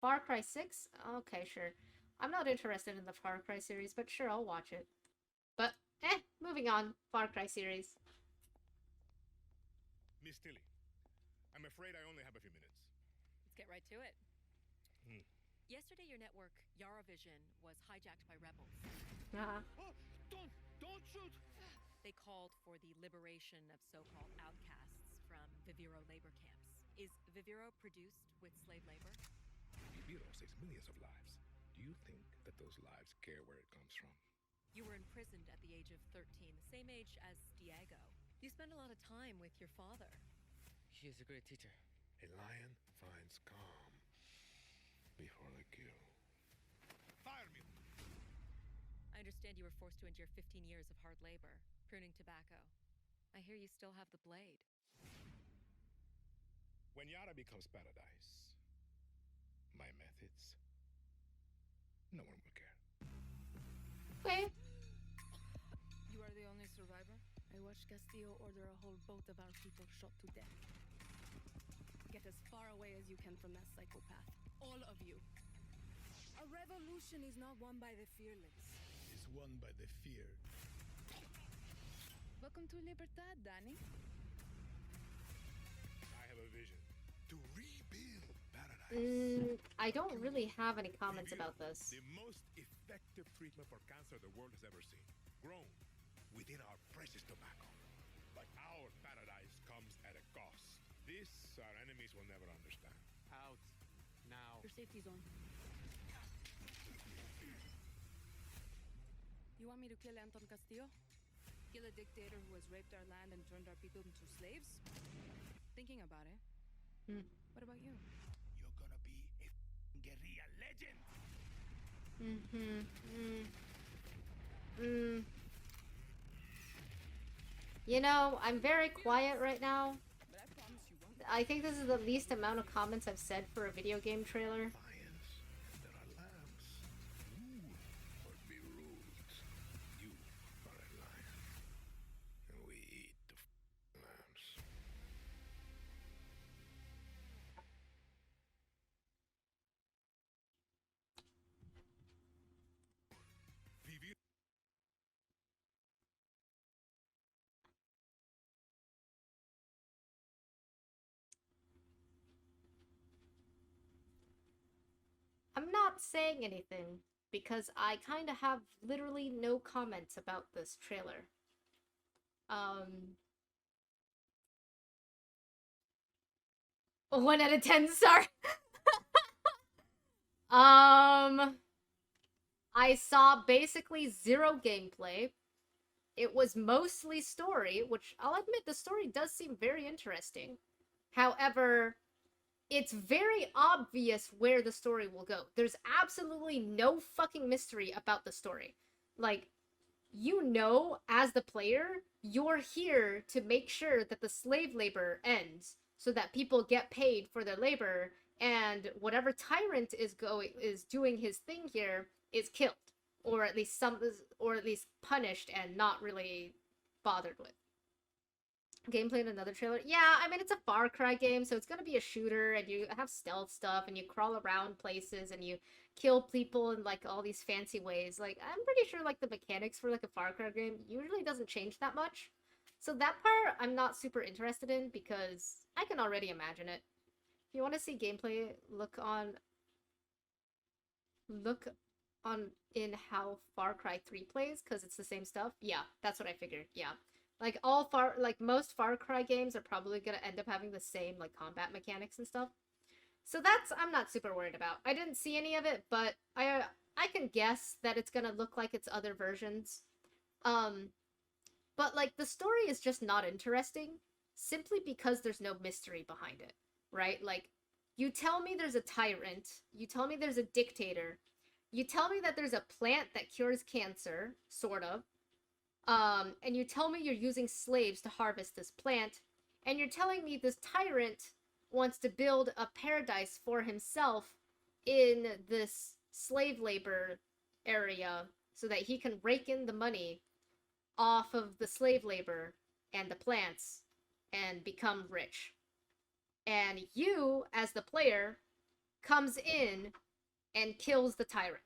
Far Cry 6? Okay, sure. I'm not interested in the Far Cry series, but sure, I'll watch it. But, moving on. Far Cry series. Miss Tilly, I'm afraid I only have a few minutes. Let's get right to it. Hmm. Yesterday, your network, Yara Vision, was hijacked by rebels. Uh-huh. Oh, don't shoot! They called for the liberation of so-called outcasts from Viviro labor camps. Is Viviro produced with slave labor? Viviro saves millions of lives. Do you think that those lives care where it comes from? You were imprisoned at the age of 13, the same age as Diego. You spent a lot of time with your father. He is a great teacher. A lion finds calm before the kill. Fire me! I understand you were forced to endure 15 years of hard labor, pruning tobacco. I hear you still have the blade. When Yara becomes paradise, my methods, no one will care. Okay. You are the only survivor? I watched Castillo order a whole boat of our people shot to death. Get as far away as you can from that psychopath. All of you. A revolution is not won by the fearless. It's won by the fear. Welcome to Libertad, Danny. I have a vision to rebuild paradise. I don't really have any comments about this. The most effective treatment for cancer the world has ever seen. Grown within our precious tobacco. But our paradise comes at a cost. This our enemies will never understand. Out. Now. Your safety zone. You want me to kill Anton Castillo? Kill a dictator who has raped our land and turned our people into slaves? Thinking about it. What about you? You're gonna be a guerrilla legend. You know, I'm very quiet right now. But I promise you won't. I think this is the least amount of comments I've said for a video game trailer. Lions, there are lambs. Rule or be ruled. You are a lion. And we eat the lambs. Vivir. I'm not saying anything because I kind of have literally no comments about this trailer. 1 out of 10, sorry. I saw basically zero gameplay. It was mostly story, which I'll admit the story does seem very interesting. However, it's very obvious where the story will go. There's absolutely no fucking mystery about the story. Like, you know, as the player, you're here to make sure that the slave labor ends so that people get paid for their labor, and whatever tyrant is doing his thing here is killed, or at least punished and not really bothered with. Gameplay in another trailer. Yeah, I mean, it's a Far Cry game, so it's gonna be a shooter, and you have stealth stuff, and you crawl around places, and you kill people in, like, all these fancy ways. Like, I'm pretty sure, like, the mechanics for, like, a Far Cry game usually doesn't change that much. So that part, I'm not super interested in, because I can already imagine it. If you want to see gameplay, look on in how Far Cry 3 plays, because it's the same stuff. Yeah, that's what I figured, yeah. Like, most Far Cry games are probably gonna end up having the same, like, combat mechanics and stuff. So that's, I'm not super worried about. I didn't see any of it, but I can guess that it's gonna look like its other versions. But, like, the story is just not interesting, simply because there's no mystery behind it, right? Like, you tell me there's a tyrant, you tell me there's a dictator, you tell me that there's a plant that cures cancer, sort of, and you tell me you're using slaves to harvest this plant, and you're telling me this tyrant wants to build a paradise for himself in this slave labor area so that he can rake in the money off of the slave labor and the plants and become rich. And you, as the player, comes in and kills the tyrant.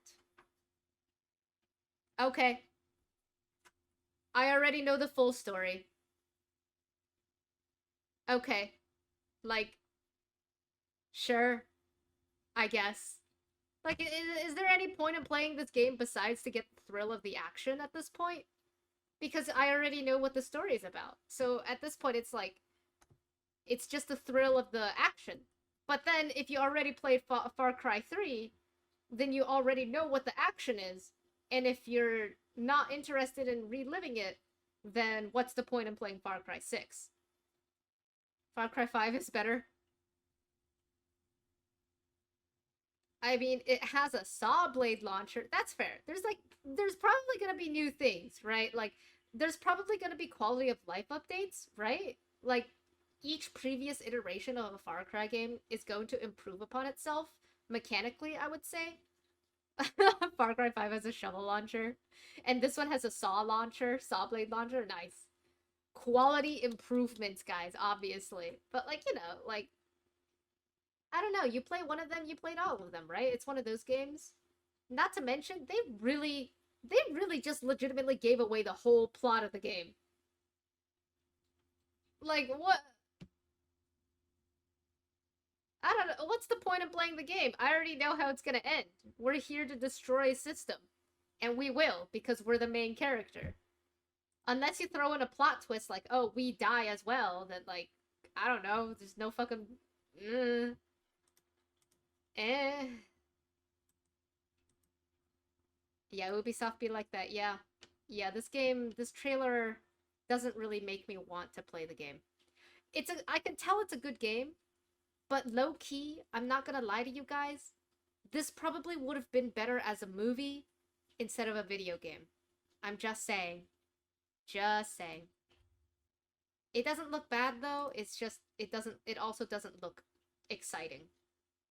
Okay. I already know the full story. Okay. Like, sure. I guess. Like, is there any point in playing this game besides to get the thrill of the action at this point? Because I already know what the story is about. So at this point, it's like, it's just the thrill of the action. But then, if you already played Far Cry 3, then you already know what the action is. And if you're not interested in reliving it, then what's the point in playing Far Cry 6? Far Cry 5 is better. I mean, it has a saw blade launcher. That's fair. There's probably gonna be new things, right? Like, there's probably gonna be quality of life updates, right? Like, each previous iteration of a Far Cry game is going to improve upon itself mechanically, I would say. Far Cry 5 has a shovel launcher, and this one has a saw launcher, saw blade launcher. Nice. Quality improvements, guys, obviously. But, like, you know, like, I don't know, you play one of them, you played all of them, right? It's one of those games. Not to mention, they really just legitimately gave away the whole plot of the game. Like, what? I don't know. What's the point of playing the game? I already know how it's gonna end. We're here to destroy a system. And we will, because we're the main character. Unless you throw in a plot twist like, oh, we die as well, then, like, I don't know, there's no fucking... Eh. Yeah, Ubisoft be like that, yeah. Yeah, this trailer doesn't really make me want to play the game. I can tell it's a good game, but low-key, I'm not gonna lie to you guys, this probably would have been better as a movie instead of a video game. I'm just saying. Just saying. It doesn't look bad though, it's just, it also doesn't look exciting.